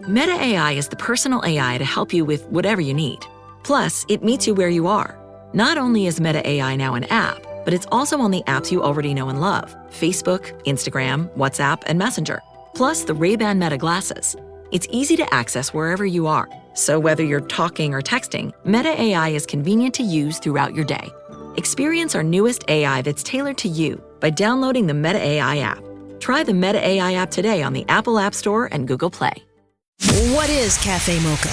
Meta AI is the personal AI to help you with whatever you need. Plus, it meets you where you are. Not only is Meta AI now an app, but it's also on the apps you already know and love: Facebook, Instagram, WhatsApp, and Messenger. Plus the Ray-Ban Meta glasses. It's easy to access wherever you are. So whether you're talking or texting, Meta AI is convenient to use throughout your day. Experience our newest AI that's tailored to you by downloading the Meta AI app. Try the Meta AI app today on the Apple App Store and Google Play. What is Cafe Mocha?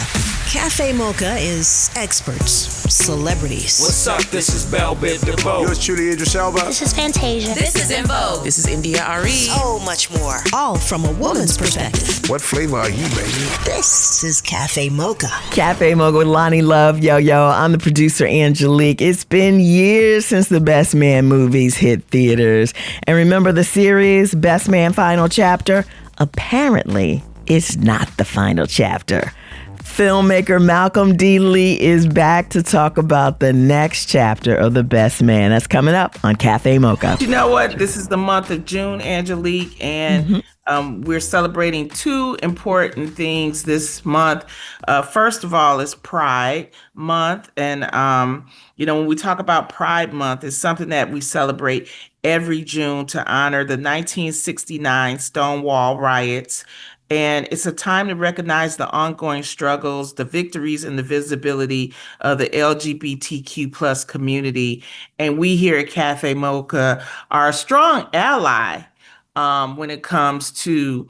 Cafe Mocha is experts, celebrities. What's up? This is Belle Biv DeVoe. Yours truly, Idris Elba. This is Fantasia. This is In Vogue. This is India Ari. So much more. All from a woman's perspective. What flavor are you, baby? This is Cafe Mocha. Cafe Mocha with Lonnie Love. Yo, I'm the producer, Angelique. It's been years since the Best Man movies hit theaters. And remember the series, Best Man Final Chapter? Apparently, it's not the final chapter. Filmmaker Malcolm D is back to talk about the next chapter of The Best Man. That's coming up on Cafe Mocha. You know what? This is the month of June, Angelique, and we're celebrating two important things this month. First of all, is Pride Month. And, when we talk about Pride Month, it's something that we celebrate every June to honor the 1969 Stonewall riots. And it's a time to recognize the ongoing struggles, the victories, and the visibility of the LGBTQ plus community. And we here at Cafe Mocha are a strong ally when it comes to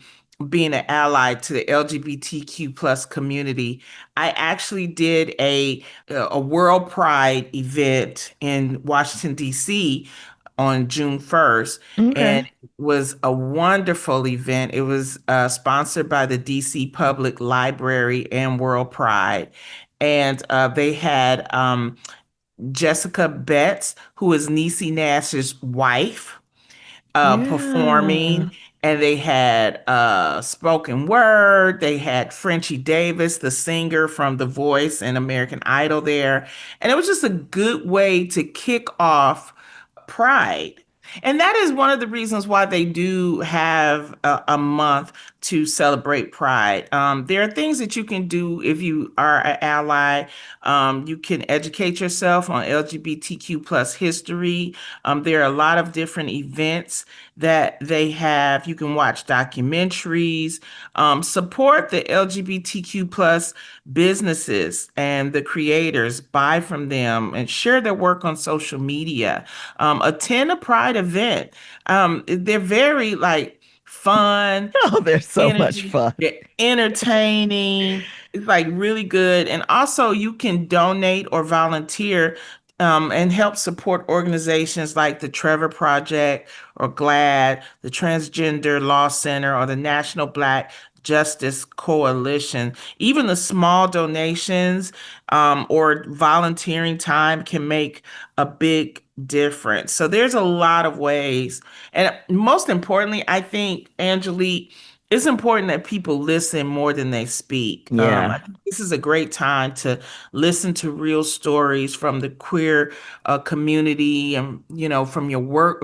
being an ally to the LGBTQ plus community. I actually did a World Pride event in Washington, D.C. on June 1st. Okay. And it was a wonderful event. It was sponsored by the DC Public Library and World Pride. And they had Jessica Betts, who is Niecy Nash's wife, performing. And they had spoken word. They had Frenchie Davis, the singer from The Voice and American Idol there. And it was just a good way to kick off Pride. And that is one of the reasons why they do have a month to celebrate Pride. There are things that you can do if you are an ally. You can educate yourself on LGBTQ plus history. There are a lot of different events that they have. You can watch documentaries, support the LGBTQ plus businesses and the creators, buy from them, and share their work on social media. Attend a Pride event. They're very fun. Oh, they're so much fun. They're entertaining. It's really good. And also you can donate or volunteer and help support organizations like the Trevor Project or GLAAD, the Transgender Law Center, or the National Black Justice Coalition. Even the small donations or volunteering time can make a big difference. So there's a lot of ways. And most importantly, I think, Angelique, it's important that people listen more than they speak. Yeah. I think this is a great time to listen to real stories from the queer community and, from your work,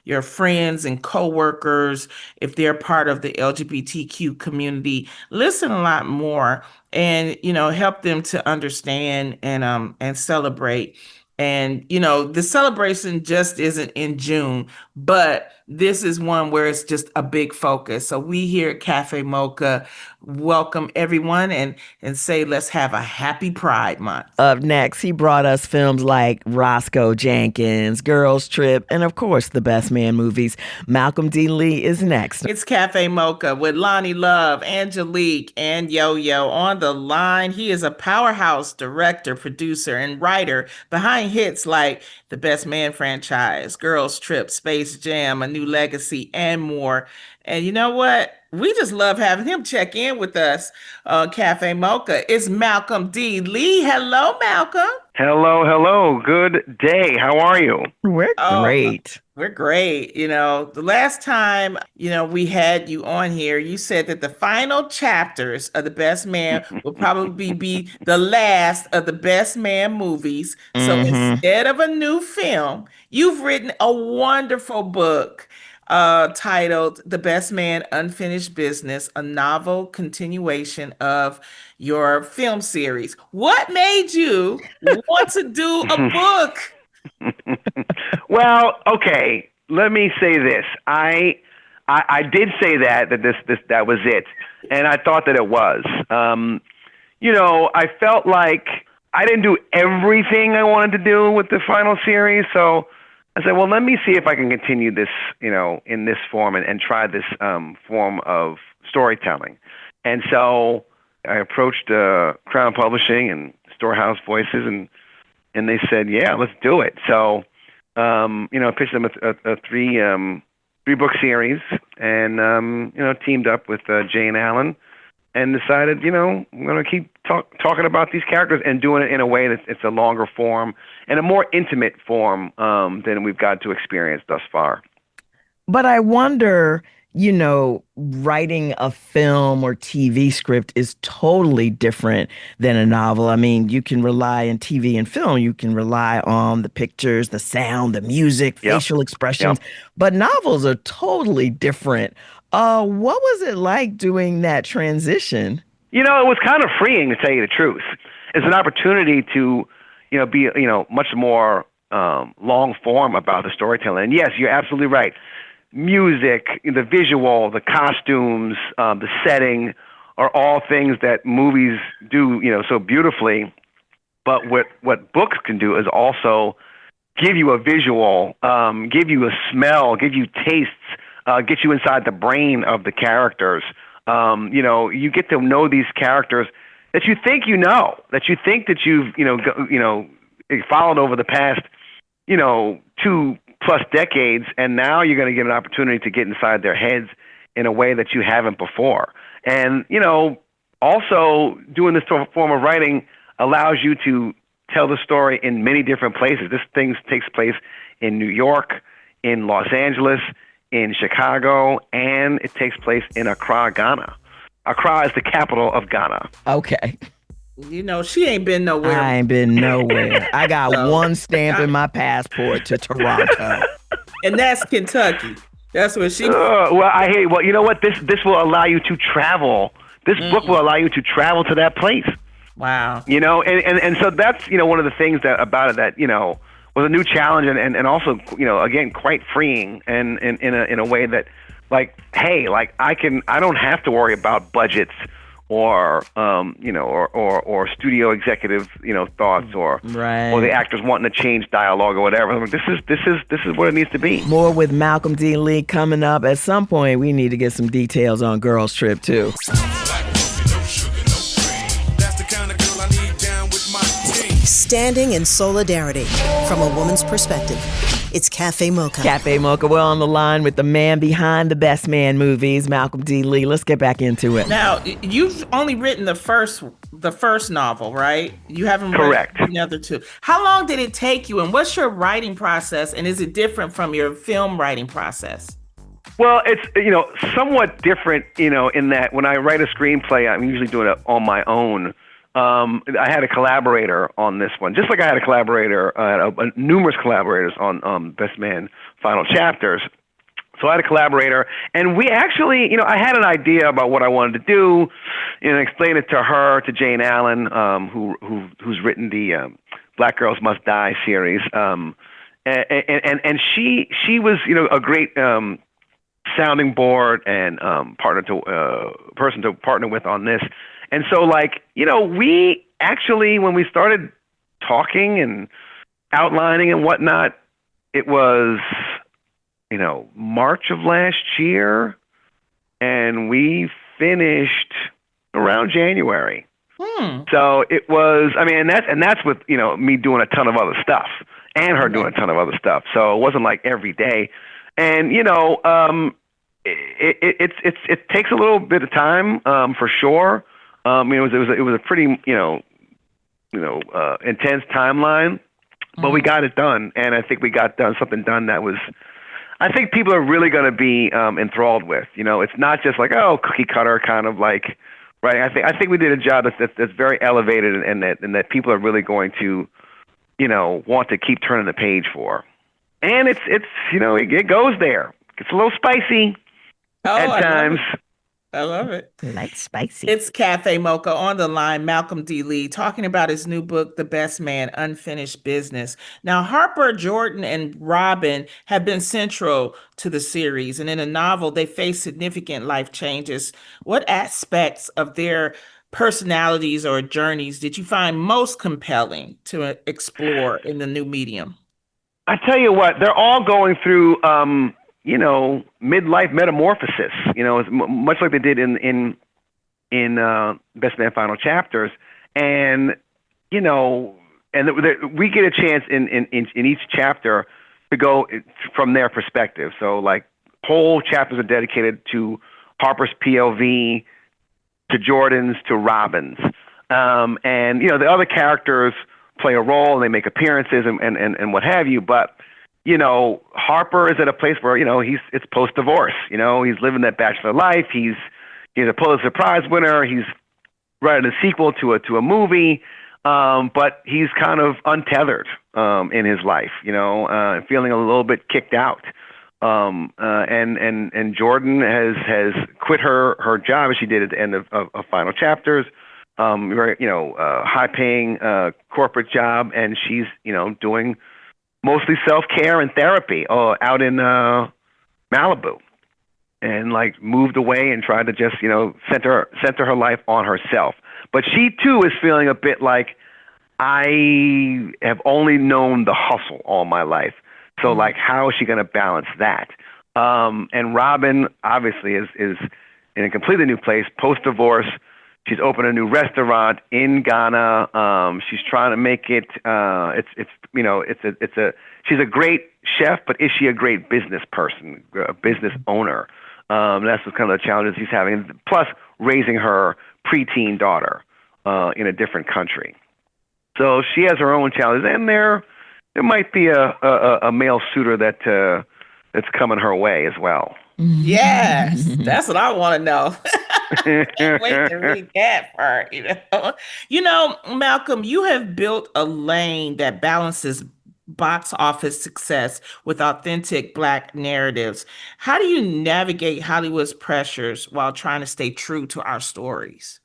your friends and coworkers. If they're part of the LGBTQ community, listen a lot more and, help them to understand and celebrate. And, the celebration just isn't in June, but this is one where it's just a big focus. So we here at Cafe Mocha welcome everyone and say, let's have a happy Pride Month. Up next, he brought us films like Roscoe Jenkins, Girls Trip, and of course, the Best Man movies. Malcolm D is next. It's Cafe Mocha with Lonnie Love, Angelique, and Yo-Yo on the line. He is a powerhouse director, producer, and writer behind hits like the Best Man franchise, Girls Trip, Space Jam, A New Legacy, and more. And you know what? We just love having him check in with us on Cafe Mocha. It's Malcolm D. Hello, Malcolm. Hello. Good day. How are you? We're great. We're great. The last time, we had you on here, you said that the final chapters of The Best Man will probably be the last of the Best Man movies. So instead of a new film, you've written a wonderful book titled The Best Man Unfinished Business, a novel continuation of your film series. What made you want to do a book? Well, okay. Let me say this. I did say that that was it, and I thought that it was. I felt like I didn't do everything I wanted to do with the final series, so I said, well, let me see if I can continue this, in this form and try this form of storytelling. And so I approached Crown Publishing and Storehouse Voices, and they said, yeah, let's do it. So, I pitched them a three-book series and, teamed up with Jane Allen and decided, I'm going to keep talking about these characters and doing it in a way that it's a longer form and a more intimate form than we've got to experience thus far. But I wonder, writing a film or TV script is totally different than a novel. I mean, you can rely in TV and film, you can rely on the pictures, the sound, the music, facial expressions, but novels are totally different. What was it like doing that transition? It was kind of freeing, to tell you the truth. It's an opportunity to, be, much more long form about the storytelling. And yes, you're absolutely right. Music, the visual, the costumes, the setting are all things that movies do, so beautifully. But what books can do is also give you a visual, give you a smell, give you tastes, get you inside the brain of the characters. You get to know these characters that you think that you think that you've followed over the past 2+ decades, and now you're going to get an opportunity to get inside their heads in a way that you haven't before. And also doing this form of writing allows you to tell the story in many different places. This thing takes place in New York, in Los Angeles, in Chicago, and it takes place in Accra, Ghana. Accra is the capital of Ghana. Okay. She ain't been nowhere. I ain't been nowhere. I got one stamp in my passport to Toronto. And that's Kentucky. That's where she... well, I hear you. Well, you know what? This will allow you to travel. This book will allow you to travel to that place. Wow. And so that's, one of the things about it that, was a new challenge and also, again, quite freeing and in a way that, I don't have to worry about budgets or or studio executive thoughts or the actors wanting to change dialogue or whatever. This is what it needs to be. More with Malcolm D. Lee coming up. At some point, we need to get some details on Girls Trip too. Standing in solidarity from a woman's perspective. It's Cafe Mocha. Cafe Mocha. We're on the line with the man behind the Best Man movies, Malcolm D. Lee. Let's get back into it. Now, you've only written the first novel, right? You haven't written the other two. How long did it take you, and what's your writing process, and is it different from your film writing process? Well, it's, somewhat different, in that when I write a screenplay, I'm usually doing it on my own. I had a collaborator on this one, just like I had a collaborator, numerous collaborators on Best Man Final Chapters. So I had a collaborator, and we actually, I had an idea about what I wanted to do, and explained it to her, to Jane Allen, who's written the Black Girls Must Die series, and she was, a great sounding board and person to partner with on this. And so, we actually, when we started talking and outlining and whatnot, it was, March of last year, and we finished around January. So it was, and that's with, me doing a ton of other stuff and her doing a ton of other stuff. So it wasn't like every day. And, it takes a little bit of time, for sure. It was a pretty intense timeline, but we got it done, and I think we got something done that was, I think people are really going to be enthralled with. It's not just like cookie cutter kind of like, right? I think we did a job that's very elevated, and that people are really going to want to keep turning the page for, and it goes there. It's a little spicy at times. I love it. Like spicy. It's Cafe Mocha on the line, Malcolm D. Lee, talking about his new book, The Best Man, Unfinished Business. Now, Harper, Jordan, and Robin have been central to the series, and in the novel, they face significant life changes. What aspects of their personalities or journeys did you find most compelling to explore in the new medium? I tell you what, they're all going through, midlife metamorphosis. It's much like they did in Best Man Final Chapters, and we get a chance in each chapter to go from their perspective. So, like, whole chapters are dedicated to Harper's POV, to Jordan's, to Robin's, and the other characters play a role and they make appearances and what have you. But, Harper is at a place where, it's post-divorce. He's living that bachelor life. He's a Pulitzer Prize winner. He's writing a sequel to a movie. But he's kind of untethered in his life, feeling a little bit kicked out. And Jordan has quit her job, as she did at the end of Final Chapters. Very, high-paying corporate job, and she's, doing mostly self-care and therapy out in Malibu, and moved away and tried to just, center her life on herself. But she too is feeling a bit like, I have only known the hustle all my life. So how is she going to balance that? And Robin obviously is in a completely new place, post-divorce. She's opened a new restaurant in Ghana. She's trying to make it. She's a great chef, but is she a great business person, a business owner? That's kind of the challenges he's having. Plus, raising her preteen daughter in a different country. So she has her own challenges, and there might be a male suitor that's coming her way as well. Yes, that's what I want to know. Can't wait to read that part. Malcolm, you have built a lane that balances box office success with authentic Black narratives. How do you navigate Hollywood's pressures while trying to stay true to our stories?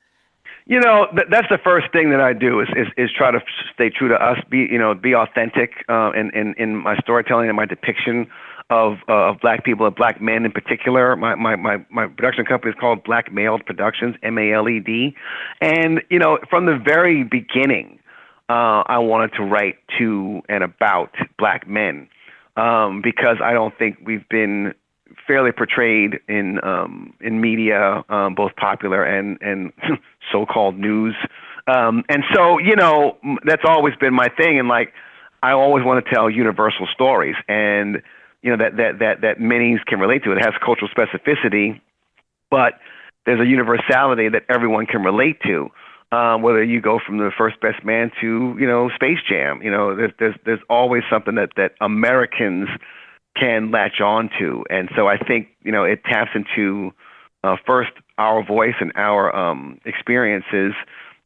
That's the first thing that I do is try to stay true to us, be authentic in my storytelling and my depiction of Black people and Black men in particular. My production company is called Black Mailed Productions, MALED. And, from the very beginning, I wanted to write to and about Black men because I don't think we've been fairly portrayed in media, both popular and so-called news. And so, that's always been my thing. And I always want to tell universal stories, and, that many can relate to. It has cultural specificity, but there's a universality that everyone can relate to. Whether you go from The First Best Man to, Space Jam, there's always something that Americans can latch on to. And so I think, it taps into first our voice and our experiences,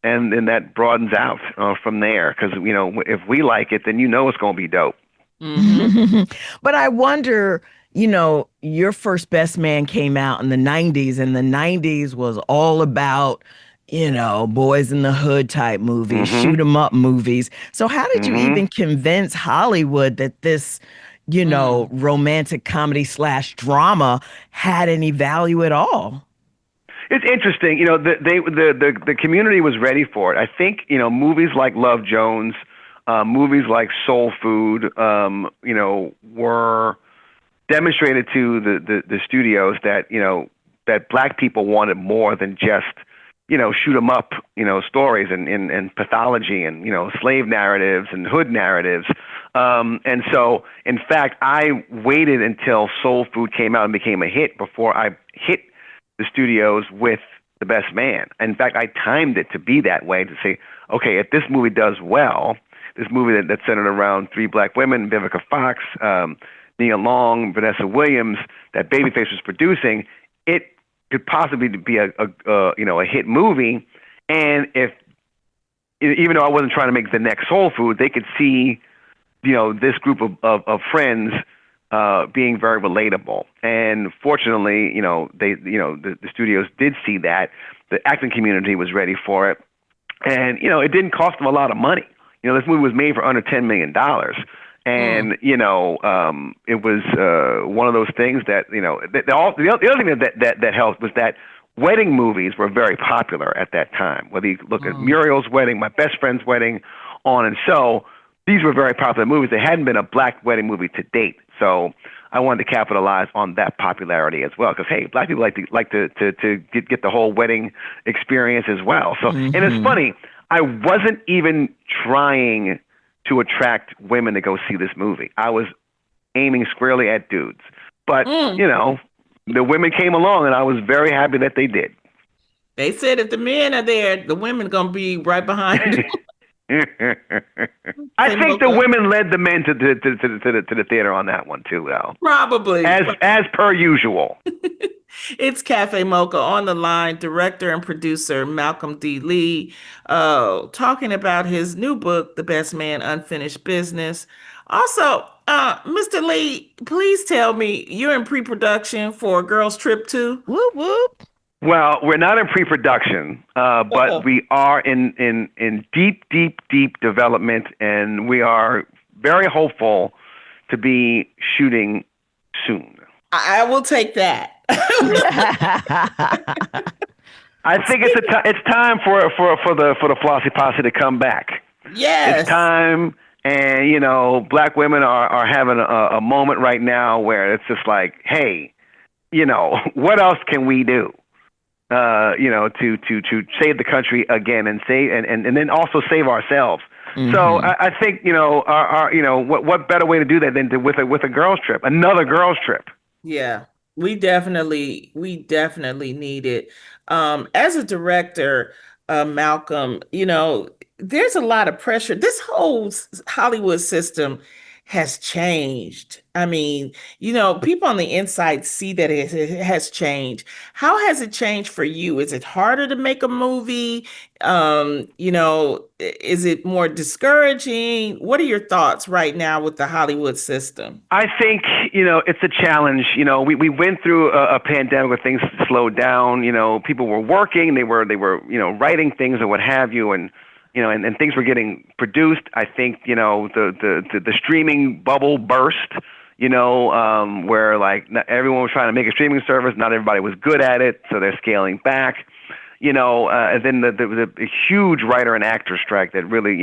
and then that broadens out from there. Because, if we like it, then it's going to be dope. Mm-hmm. But I wonder, your First Best Man came out in the 90s, and the 90s was all about, boys in the hood type movies, shoot 'em up movies. So how did you even convince Hollywood that this, romantic comedy / drama had any value at all? It's interesting. The community was ready for it. I think, movies like Love Jones, movies like Soul Food, were demonstrated to the studios that, that Black people wanted more than just, shoot 'em up, stories and pathology and, slave narratives and hood narratives. And so, in fact, I waited until Soul Food came out and became a hit before I hit the studios with The Best Man. In fact, I timed it to be that way, to say, okay, if this movie does well, this movie that's centered around 3 Black women, Vivica Fox, Nia Long, Vanessa Williams, that Babyface was producing, it could possibly be a hit movie. And if, even though I wasn't trying to make the next Soul Food, they could see, this group of friends being very relatable. And fortunately, the studios did see that. The acting community was ready for it. And, it didn't cost them a lot of money. This movie was made for under $10 million. And, it was one of those things that, the other thing that helped was that wedding movies were very popular at that time. Whether you look at Muriel's Wedding, My Best Friend's Wedding, on and so, these were very popular movies. There hadn't been a black wedding movie to date. So I wanted to capitalize on that popularity as well. Because, hey, black people like to get the whole wedding experience as well. So, and it's funny, I wasn't even trying to attract women to go see this movie. I was aiming squarely at dudes. But, the women came along, and I was very happy that they did. They said if the men are there, the women are going to be right behind them. I think the women led the men to the theater on that one, too, though. Probably. As per usual. It's Cafe Mocha on the line, director and producer Malcolm D. Lee, talking about his new book, The Best Man, Unfinished Business. Also, Mr. Lee, please tell me you're in pre-production for Girls Trip 2? Whoop, whoop. Well, we're not in pre-production, but we are in deep development, and we are very hopeful to be shooting soon. I will take that. I think it's time for the Flossy Posse to come back. Yes, it's time, and black women are having a moment right now where it's just like, hey, what else can we do? To save the country again and then also save ourselves. Mm-hmm. So I think what better way to do that than with a girls trip, another girls trip. Yeah, we definitely need it. As a director, Malcolm, there's a lot of pressure. This whole Hollywood system has changed. I mean, people on the inside see that it has changed. How has it changed for you? Is it harder to make a movie? Is it more discouraging? What are your thoughts right now with the Hollywood system? I think, it's a challenge. We went through a pandemic where things slowed down. People were working, they were writing things or what have you, and things were getting produced. I think, the streaming bubble burst, where not everyone was trying to make a streaming service. Not everybody was good at it, so they're scaling back. And then there was a huge writer and actor strike that really,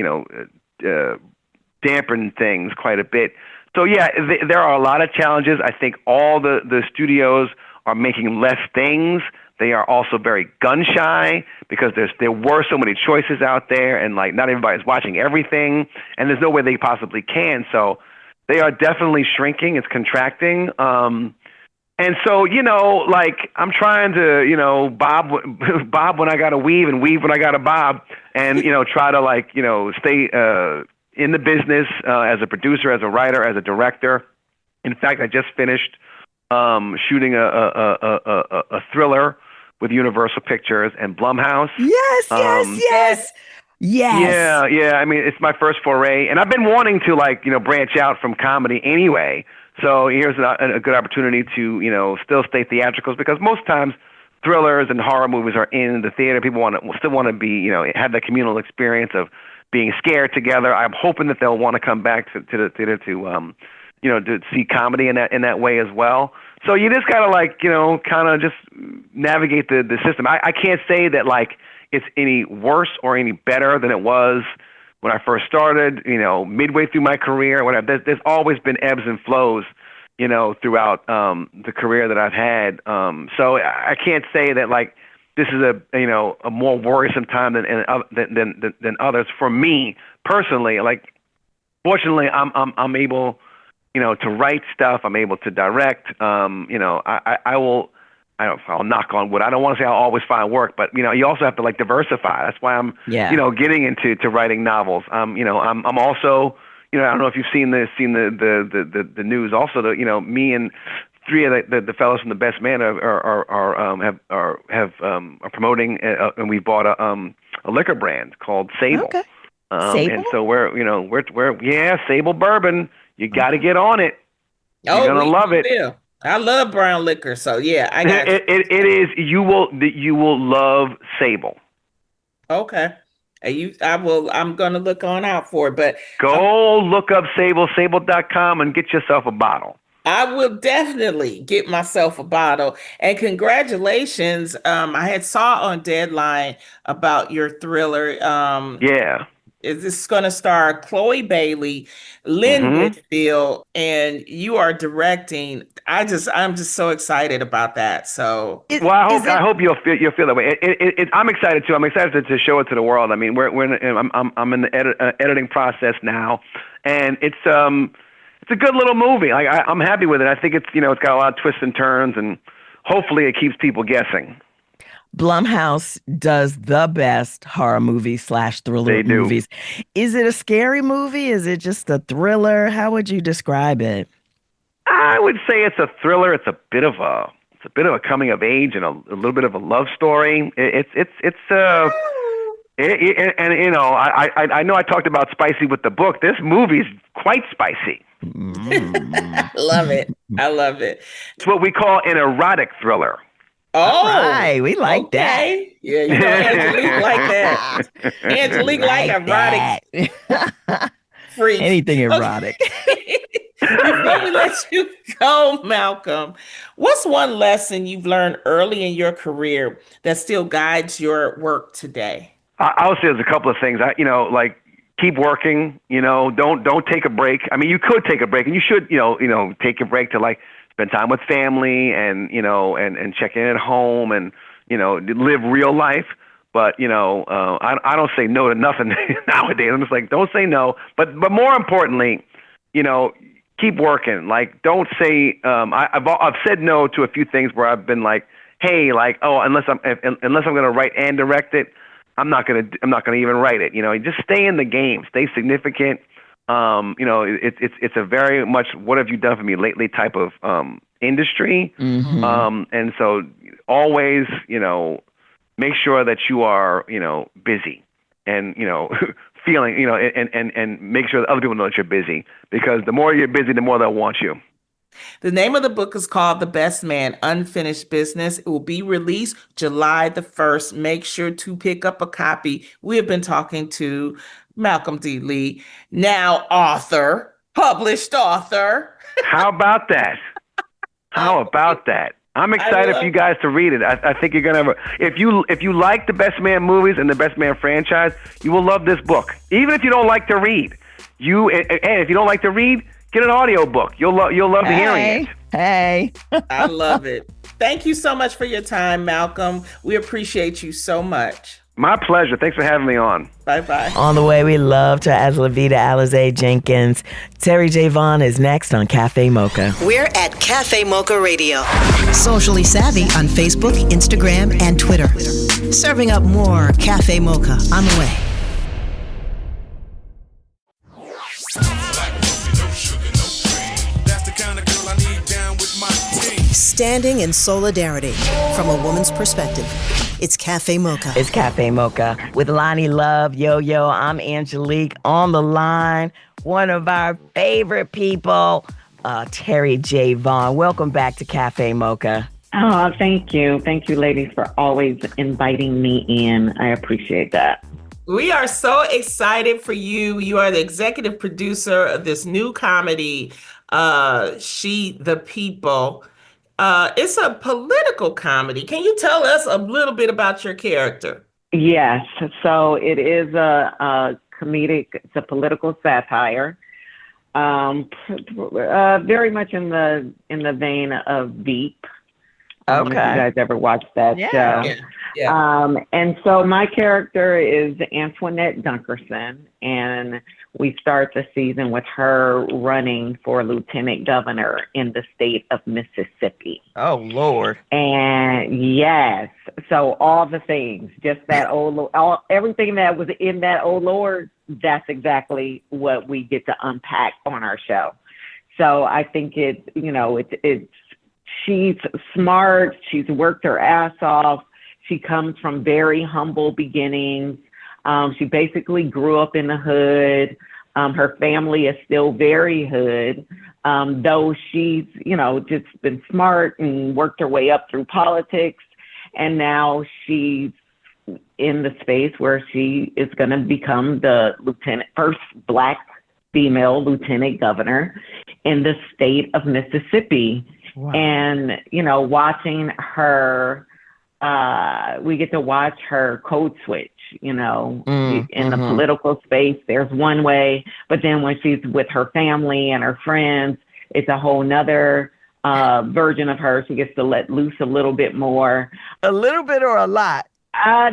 dampened things quite a bit. So, yeah, there are a lot of challenges. I think all the studios are making less things. They are also very gun shy because there were so many choices out there, and not everybody's watching everything, and there's no way they possibly can. So they are definitely shrinking. It's contracting. And so, I'm trying to, bob when I got to weave and weave when I got to bob, and, try to stay in the business as a producer, as a writer, as a director. In fact, I just finished shooting a thriller with Universal Pictures and Blumhouse. Yes. Yeah. I mean, it's my first foray, and I've been wanting to branch out from comedy anyway. So here's a good opportunity to still stay theatricals, because most times thrillers and horror movies are in the theater. People still want to be have that communal experience of being scared together. I'm hoping that they'll want to come back to the theater to see comedy in that way as well. So you just gotta kind of just navigate the system. I can't say that it's any worse or any better than it was when I first started, midway through my career, whatever. There's always been ebbs and flows, throughout the career that I've had. So I can't say that this is a more worrisome time than others for me personally. Fortunately, I'm able to write stuff. I'm able to direct. I'll knock on wood. I don't want to say I'll always find work, but you also have to diversify. That's why I'm getting into writing novels. I'm also I don't know if you've seen the news. Also, me and three of the fellows from The Best Man are promoting, and we bought a liquor brand called Sable. Okay. Sable? And so we're Sable Bourbon. You got to get on it. You're gonna love it. Will. I love brown liquor, so yeah, I got you. It is. You will love Sable. Okay. I'm gonna look on out for it, but Go look up sable.com and get yourself a bottle. I will definitely get myself a bottle. And congratulations. I had saw on Deadline about your thriller. Yeah. Is this going to star Chloe Bailey, Lynn Whitfield, and you are directing? I'm just so excited about that. So, well, I hope you'll feel that way. I'm excited too. I'm excited to show it to the world. I mean, I'm in the editing process now, and it's a good little movie. I'm happy with it. I think it's got a lot of twists and turns, and hopefully it keeps people guessing. Blumhouse does the best horror movies / thriller movies. Is it a scary movie? Is it just a thriller? How would you describe it? I would say it's a thriller. It's a bit of a coming of age and a little bit of a love story. I know I talked about spicy with the book. This movie's quite spicy. Love it. I love it. It's what we call an erotic thriller. Oh, right. We like that. Yeah, Angelique like that. Angelique like erotic freak. Anything erotic. Before we let you go, Malcolm, what's one lesson you've learned early in your career that still guides your work today? I would say there's a couple of things. Keep working. Don't take a break. I mean, you could take a break, and you should. Take a break to spend time with family and and check in at home and live real life. But I don't say no to nothing nowadays. I'm just like, don't say no. But more importantly, keep working. Don't say. I've said no to a few things where I've been like, hey, unless I'm going to write and direct it, I'm not going to even write it. Just stay in the game, stay significant. It's a very much what have you done for me lately type of industry. And so always, make sure that you are, busy and, feeling, and make sure that other people know that you're busy, because the more you're busy, the more they'll want you. The name of the book is called The Best Man, Unfinished Business. It will be released July the 1st. Make sure to pick up a copy. We have been talking to Malcolm D. Lee, now author, published author. How about that? I'm excited for you guys to read it. I think you're gonna have if you like the Best Man movies and the Best Man franchise, you will love this book. Even if you don't like to read, and if you don't like to read, get an audio book. You'll love hearing it. Hey. I love it. Thank you so much for your time, Malcolm. We appreciate you so much. My pleasure. Thanks for having me on. Bye-bye. On the way, we love to Aslavita Alizé Jenkins. Terry J. Vaughn is next on Cafe Mocha. We're at Cafe Mocha Radio. Socially savvy on Facebook, Instagram, and Twitter. Serving up more Cafe Mocha on the way. Standing in solidarity from a woman's perspective. It's Cafe Mocha. It's Cafe Mocha with Lonnie Love, Yo-Yo. I'm Angelique on the line. One of our favorite people, Terry J. Vaughn. Welcome back to Cafe Mocha. Oh, thank you. Thank you, ladies, for always inviting me in. I appreciate that. We are so excited for you. You are the executive producer of this new comedy, She the People. It's a political comedy. Can you tell us a little bit about your character? Yes. So it is a comedic, it's a political satire. Very much in the vein of Veep. Okay. If you guys ever watched that show. Yeah. And so my character is Antoinette Dunkerson, and we start the season with her running for lieutenant governor in the state of Mississippi. Oh, Lord. And yes, so all the things, just that everything that was in that oh Lord, that's exactly what we get to unpack on our show. So I think she's smart. She's worked her ass off. She comes from very humble beginnings. She basically grew up in the hood. Her family is still very hood. though she's, just been smart and worked her way up through politics. And now she's in the space where she is going to become the first Black female lieutenant governor in the state of Mississippi. Wow. And, watching her, we get to watch her code switch, in the political space. There's one way, but then when she's with her family and her friends, it's a whole nother version of her. She gets to let loose a little bit more. A little bit or a lot?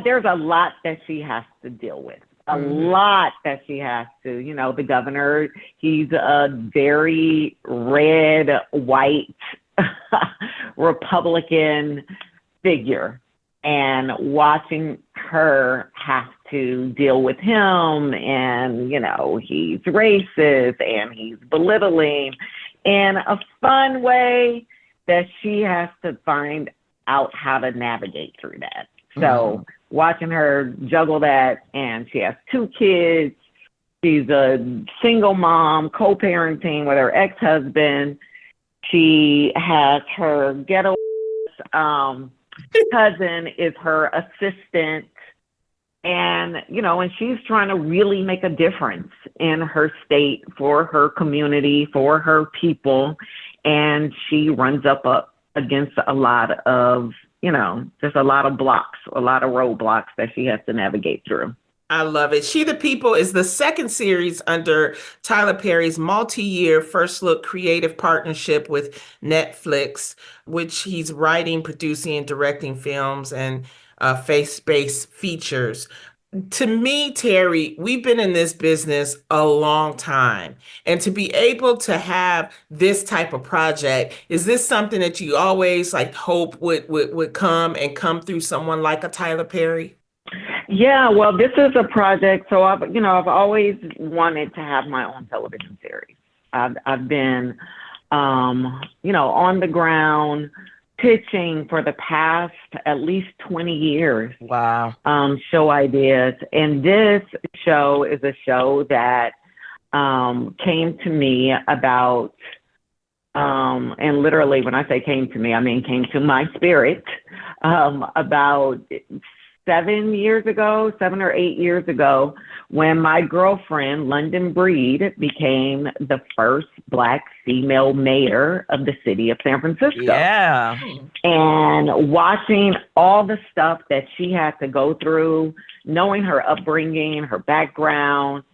There's a lot that she has to deal with. A lot that she has to, the governor, he's a very red, white Republican figure, and watching her have to deal with him, and, he's racist and he's belittling in a fun way that she has to find out how to navigate through that. So watching her juggle that, and she has 2 kids. She's a single mom, co-parenting with her ex-husband. She has her ghetto cousin is her assistant. And, and she's trying to really make a difference in her state, for her community, for her people. And she runs up against a lot of, just a lot of blocks, a lot of roadblocks that she has to navigate through. I love it. She the People is the second series under Tyler Perry's multi-year First Look creative partnership with Netflix, which he's writing, producing, and directing films and faith-based features. To me, Terry, we've been in this business a long time. And to be able to have this type of project, is this something that you always hope would come through someone like a Tyler Perry? Yeah, well, this is a project. So I've always wanted to have my own television series. I've been, on the ground pitching for the past at least 20 years. Wow. Show ideas. And this show is a show that came to me about, and literally when I say came to me, I mean came to my spirit about 7 or 8 years ago, when my girlfriend, London Breed, became the first Black female mayor of the city of San Francisco. Yeah. And watching all the stuff that she had to go through, knowing her upbringing, her background,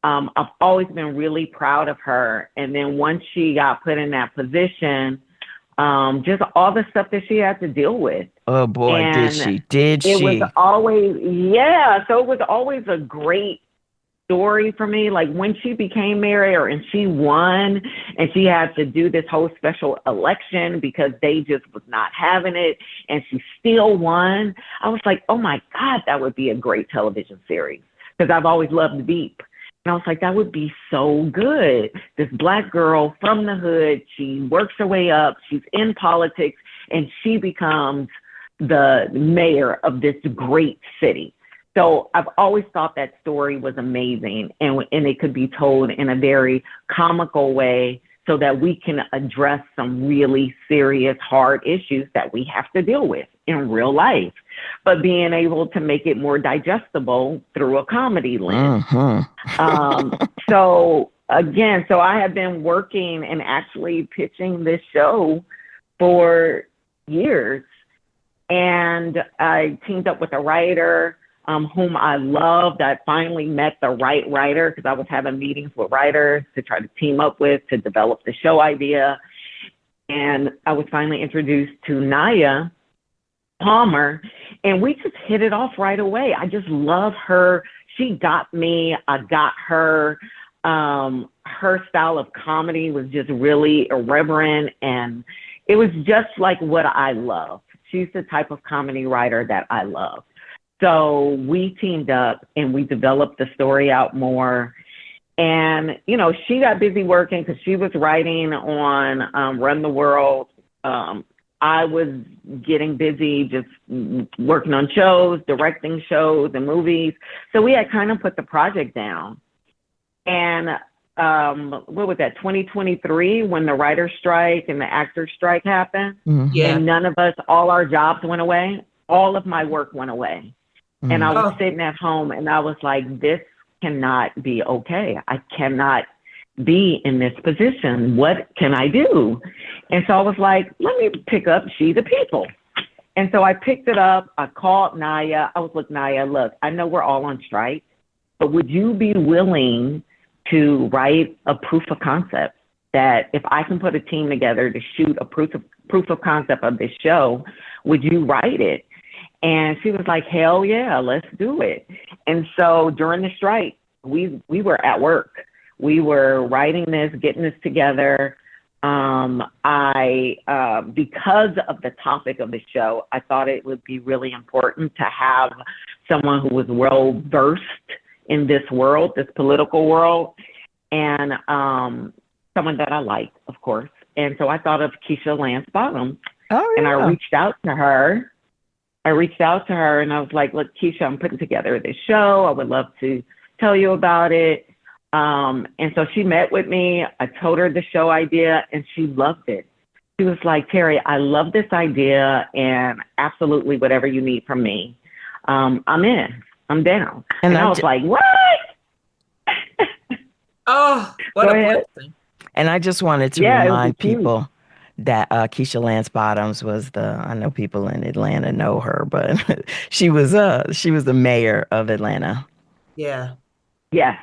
I've always been really proud of her. And then once she got put in that position, just all the stuff that she had to deal with. Oh boy, and did she? It was always, so it was always a great story for me. Like when she became mayor and she won, and she had to do this whole special election because they just was not having it, and she still won. I was like, oh my God, that would be a great television series, because I've always loved Veep. And I was like, that would be so good. This Black girl from the hood, she works her way up, she's in politics, and she becomes the mayor of this great city. So I've always thought that story was amazing, and it could be told in a very comical way so that we can address some really serious, hard issues that we have to deal with in real life, but being able to make it more digestible through a comedy lens. So I have been working and actually pitching this show for years, and I teamed up with a writer whom I loved. I finally met the right writer, because I was having meetings with writers to try to team up with to develop the show idea. And I was finally introduced to Naya Palmer, and we just hit it off right away. I just love her. She got me. I got her. Her style of comedy was just really irreverent, and it was just like what I love. She's the type of comedy writer that I love. So we teamed up and we developed the story out more. And, she got busy working because she was writing on Run the World. I was getting busy just working on shows, directing shows and movies. So we had kind of put the project down. And what was that, 2023, when the writer's strike and the actor's strike happened. Yeah. And none of us, all our jobs went away. All of my work went away. And I was sitting at home and I was like, this cannot be okay. I cannot be in this position. What can I do? And so I was like, let me pick up She the People. And so I picked it up. I called Naya. I was like, Naya, look, I know we're all on strike, but would you be willing to write a proof of concept that if I can put a team together to shoot a proof of concept of this show, would you write it? And she was like, hell yeah, let's do it. And so during the strike, we were at work. We were writing this, getting this together. Because of the topic of the show, I thought it would be really important to have someone who was well versed in this world, this political world, and someone that I liked, of course. And so I thought of Keisha Lance Bottoms. Oh, yeah. And I reached out to her. And I was like, look, Keisha, I'm putting together this show. I would love to tell you about it. And so she met with me. I told her the show idea and she loved it. She was like, Terry, I love this idea and absolutely whatever you need from me. I'm in. I'm down. And I was like, what? Oh, what Go a ahead. blessing. And I just wanted to remind people that Keisha Lance Bottoms was I know people in Atlanta know her, but she was the mayor of Atlanta. Yeah. Yes.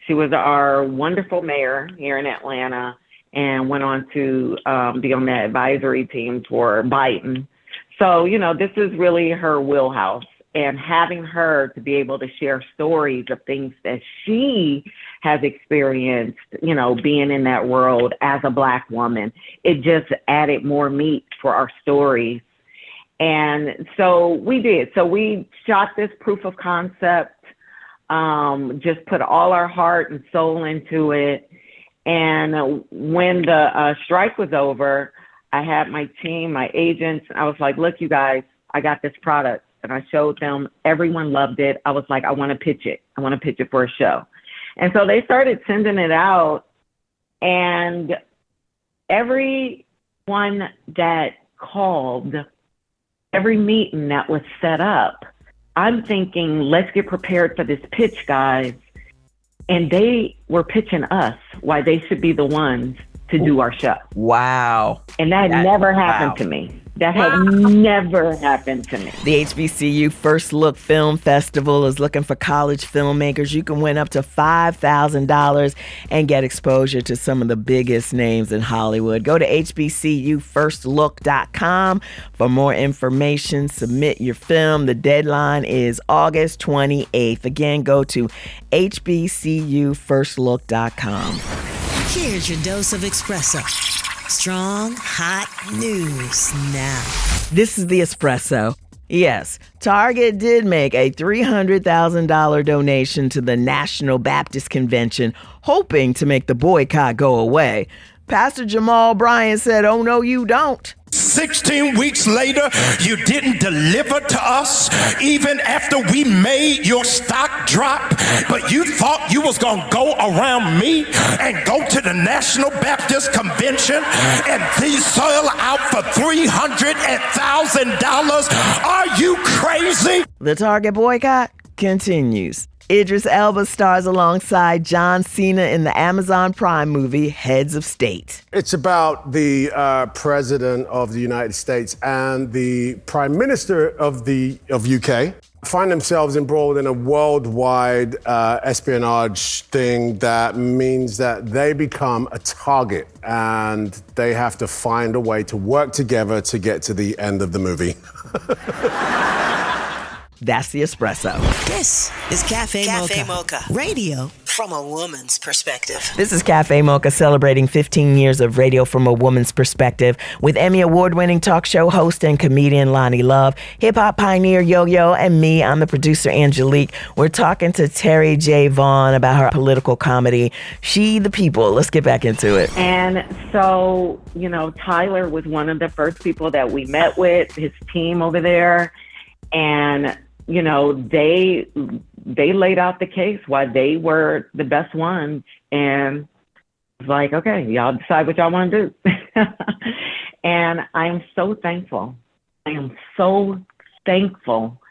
She was our wonderful mayor here in Atlanta and went on to be on the advisory team for Biden. So, this is really her wheelhouse. And having her to be able to share stories of things that she has experienced, being in that world as a Black woman, it just added more meat for our stories. And so we did. So we shot this proof of concept, just put all our heart and soul into it. And when the strike was over, I had my team, my agents, and I was like, look, you guys, I got this product. And I showed them. Everyone loved it. I was like, I want to pitch it. I want to pitch it for a show. And so they started sending it out. And everyone that called, every meeting that was set up, I'm thinking, let's get prepared for this pitch, guys. And they were pitching us why they should be the ones to do our show. Wow. And that never happened to me. That had never happened to me. The HBCU First Look Film Festival is looking for college filmmakers. You can win up to $5,000 and get exposure to some of the biggest names in Hollywood. Go to hbcufirstlook.com for more information. Submit your film. The deadline is August 28th. Again, go to hbcufirstlook.com. Here's your dose of espresso. Strong, hot news now. This is the espresso. Yes, Target did make a $300,000 donation to the National Baptist Convention, hoping to make the boycott go away. Pastor Jamal Bryant said, oh, no, you don't. 16 weeks later, you didn't deliver to us, even after we made your stock drop. But you thought you was gonna go around me and go to the National Baptist Convention and sell out for $300,000. Are you crazy? The Target boycott continues. Idris Elba stars alongside John Cena in the Amazon Prime movie Heads of State. It's about the President of the United States and the Prime Minister of UK find themselves embroiled in a worldwide espionage thing that means that they become a target and they have to find a way to work together to get to the end of the movie. That's the espresso. This is Cafe Mocha Radio from a woman's perspective. This is Cafe Mocha celebrating 15 years of radio from a woman's perspective with Emmy Award-winning talk show host and comedian Lonnie Love, hip-hop pioneer Yo-Yo, and me, I'm the producer Angelique. We're talking to Terry J. Vaughn about her political comedy, She the People. Let's get back into it. And so, Tyler was one of the first people that we met with, his team over there. And they they laid out the case why they were the best ones. And it's like, okay, y'all decide what y'all want to do. And I am so thankful. I am so thankful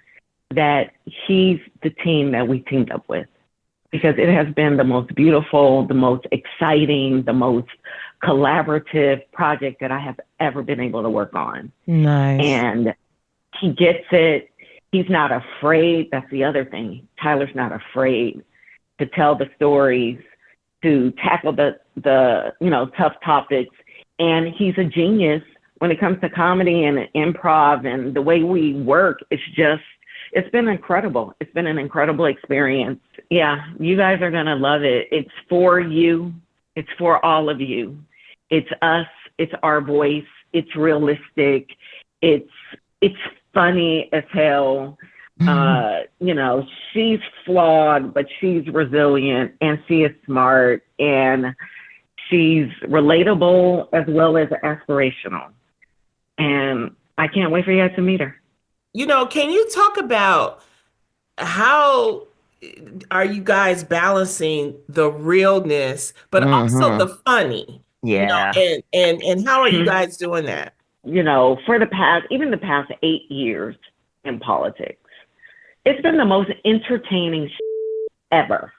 that he's the team that we teamed up with, because it has been the most beautiful, the most exciting, the most collaborative project that I have ever been able to work on. Nice. And he gets it. He's not afraid. That's the other thing. Tyler's not afraid to tell the stories, to tackle the tough topics. And he's a genius when it comes to comedy and improv, and the way we work. It's been incredible. It's been an incredible experience. Yeah, you guys are going to love it. It's for you. It's for all of you. It's us. It's our voice. It's realistic. It's funny as hell. She's flawed, but she's resilient, and she is smart, and she's relatable as well as aspirational. And I can't wait for you guys to meet her. Can you talk about how are you guys balancing the realness, but also the funny? Yeah. And how are you guys doing that? For the past 8 years in politics, it's been the most entertaining ever.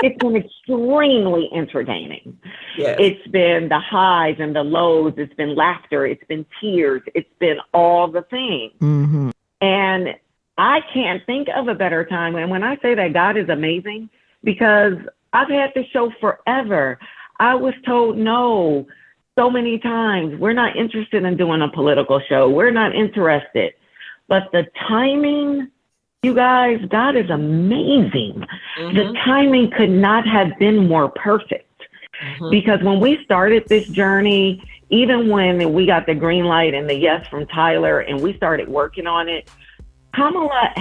It's been extremely entertaining. Yes. It's been the highs and the lows. It's been laughter. It's been tears. It's been all the things. Mm-hmm. And I can't think of a better time. And when I say that, God is amazing, because I've had this show forever. I was told no so many times. We're not interested in doing a political show. We're not interested. But the timing, you guys, God is amazing. Mm-hmm. The timing could not have been more perfect. Mm-hmm. Because when we started this journey, even when we got the green light and the yes from Tyler and we started working on it, Kamala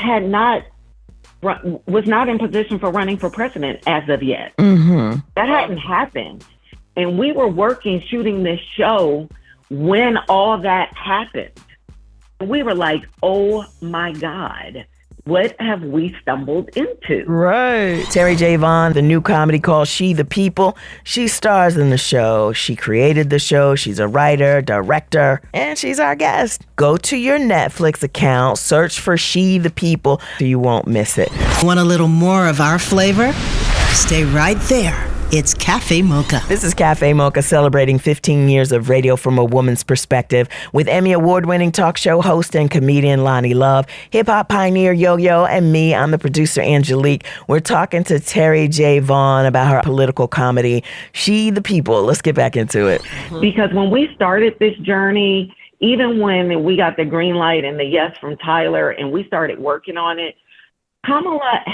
was not in position for running for president as of yet. Mm-hmm. That hadn't happened. And we were shooting this show when all that happened. We were like, oh my God, what have we stumbled into? Right. Terry J. Vaughn, the new comedy called She the People. She stars in the show. She created the show. She's a writer, director, and she's our guest. Go to your Netflix account, search for She the People, so you won't miss it. Want a little more of our flavor? Stay right there. It's Cafe Mocha. This is Cafe Mocha, celebrating 15 years of radio from a woman's perspective with Emmy Award-winning talk show host and comedian Lonnie Love, hip-hop pioneer Yo-Yo, and me, I'm the producer Angelique. We're talking to Terry J. Vaughn about her political comedy, She the People. Let's get back into it. Because when we started this journey, even when we got the green light and the yes from Tyler and we started working on it, Kamala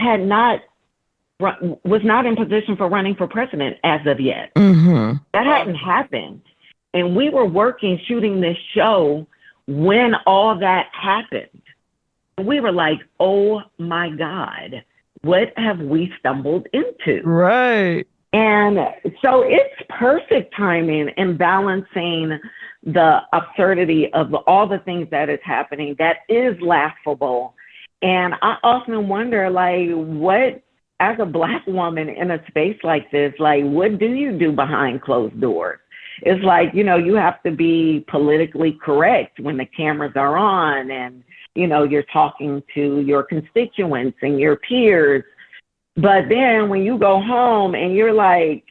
was not in position for running for president as of yet. Mm-hmm. That hadn't happened. And we were shooting this show when all that happened. We were like, oh my God, what have we stumbled into? Right. And so it's perfect timing and balancing the absurdity of all the things that is happening that is laughable. And I often wonder, what, as a Black woman in a space like this, what do you do behind closed doors? It's you have to be politically correct when the cameras are on and, you're talking to your constituents and your peers. But then when you go home and you're like,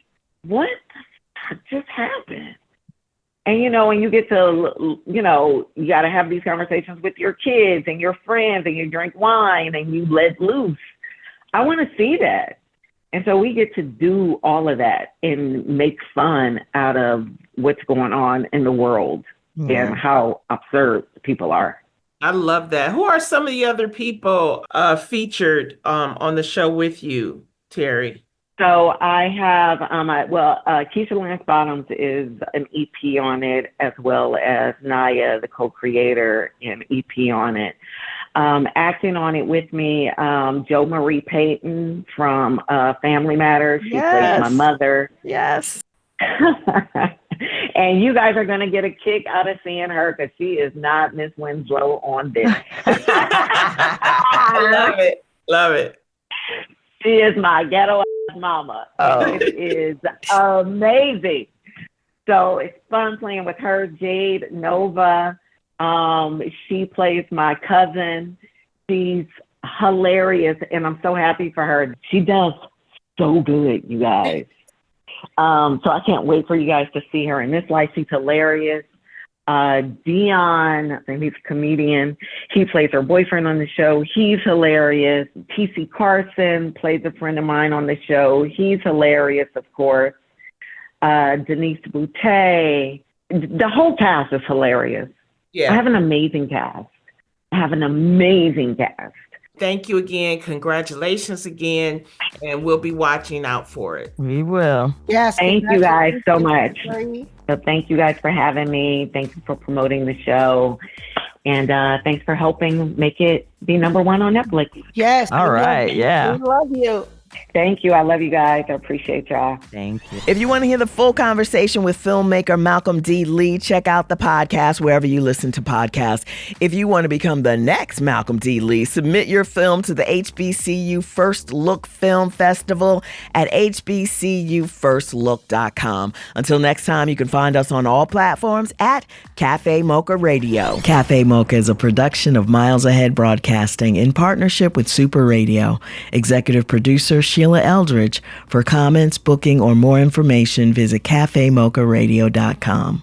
what just happened? And, and you get to, you got to have these conversations with your kids and your friends, and you drink wine and you let loose. I want to see that. And so we get to do all of that and make fun out of what's going on in the world and how absurd people are. I love that. Who are some of the other people featured on the show with you, Terry? So I have, Keisha Lance Bottoms is an EP on it, as well as Naya, the co-creator, an EP on it. Acting on it with me, Jo Marie Payton from Family Matters. She plays my mother. Yes. And you guys are going to get a kick out of seeing her, because she is not Miss Winslow on this. I love it. Love it. She is my ghetto ass mama. Oh. It is amazing. So it's fun playing with her. Jade Nova. She plays my cousin. She's hilarious, and I'm so happy for her. She does so good, you guys. So I can't wait for you guys to see her in this life. She's hilarious. Dion, and he's a comedian. He plays her boyfriend on the show. He's hilarious. T.C. Carson plays a friend of mine on the show. He's hilarious, of course. Denise Boutte. The whole cast is hilarious. Yeah. I have an amazing cast. Thank you again. Congratulations again. And we'll be watching out for it. We will. Yes. Thank you guys so much. Congratulations. So thank you guys for having me. Thank you for promoting the show. And thanks for helping make it be number one on Netflix. Yes. All right. Yeah. We love you. Thank you. I love you guys. I appreciate y'all. Thank you. If you want to hear the full conversation with filmmaker Malcolm D. Lee, check out the podcast wherever you listen to podcasts. If you want to become the next Malcolm D. Lee, submit your film to the HBCU First Look Film Festival at hbcufirstlook.com. Until next time, you can find us on all platforms at Cafe Mocha Radio. Cafe Mocha is a production of Miles Ahead Broadcasting in partnership with Super Radio. Executive producer Sheila Eldridge. For comments, booking, or more information, visit cafemocharadio.com.